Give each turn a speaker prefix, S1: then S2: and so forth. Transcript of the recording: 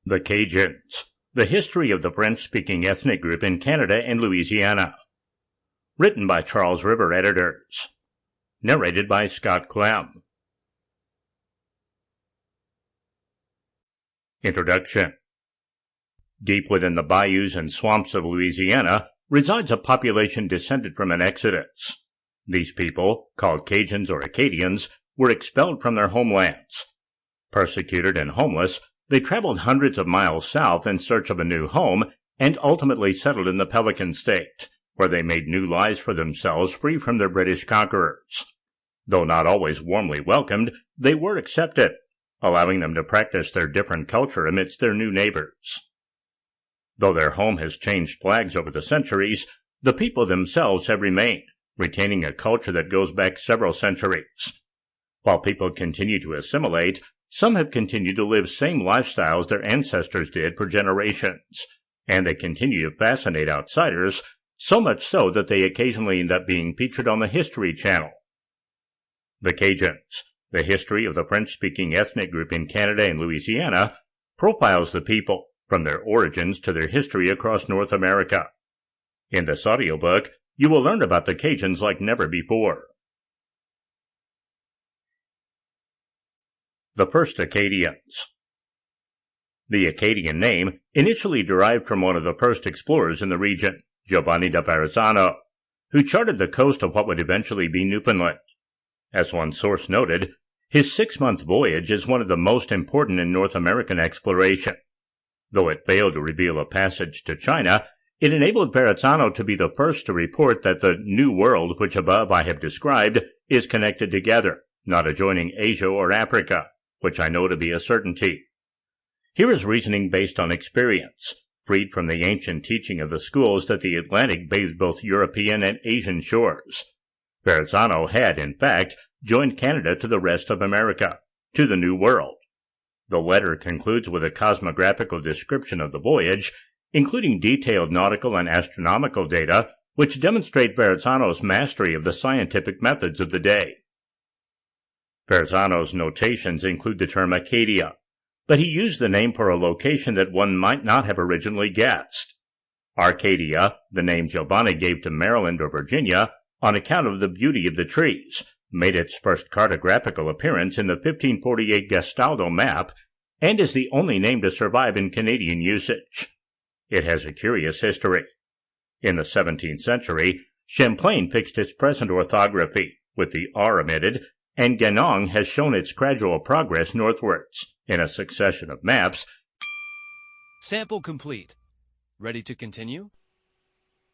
S1: The Cajuns, the history of the French-speaking ethnic group in Canada and Louisiana. Written by Charles River editors. Narrated by Scott Clem. Introduction. Deep within the bayous and swamps of Louisiana resides a population descended from an exodus. These people, called Cajuns or Acadians, were expelled from their homelands. Persecuted and homeless, they traveled hundreds of miles south in search of a new home and ultimately settled in the Pelican State, where they made new lives for themselves free from their British conquerors. Though not always warmly welcomed, they were accepted, allowing them to practice their different culture amidst their new neighbors. Though their home has changed flags over the centuries, the people themselves have remained, retaining a culture that goes back several centuries. While people continue to assimilate, some have continued to live same lifestyles their ancestors did for generations, and they continue to fascinate outsiders, so much so that they occasionally end up being featured on the History Channel. The Cajuns, the history of the French-speaking ethnic group in Canada and Louisiana, profiles the people, from their origins to their history across North America. In this audiobook, you will learn about the Cajuns like never before. The first Acadians. The Acadian name initially derived from one of the first explorers in the region, Giovanni da Verrazzano, who charted the coast of what would eventually be Newfoundland. As one source noted, his 6-month voyage is one of the most important in North American exploration. Though it failed to reveal a passage to China, it enabled Verrazzano to be the first to report that the New World which above I have described is connected together, not adjoining Asia or Africa, which I know to be a certainty. Here is reasoning based on experience, freed from the ancient teaching of the schools that the Atlantic bathed both European and Asian shores. Verrazzano had, in fact, joined Canada to the rest of America, to the New World. The letter concludes with a cosmographical description of the voyage, including detailed nautical and astronomical data, which demonstrate Verrazzano's mastery of the scientific methods of the day. Verrazzano's notations include the term Acadia, but he used the name for a location that one might not have originally guessed. Arcadia, the name Giovanni gave to Maryland or Virginia, on account of the beauty of the trees, made its first cartographical appearance in the 1548 Gastaldo map, and is the only name to survive in Canadian usage. It has a curious history. In the 17th century, Champlain fixed its present orthography, with the R omitted, and Ganong has shown its gradual progress northwards, in a succession of maps.
S2: Sample complete. Ready to continue?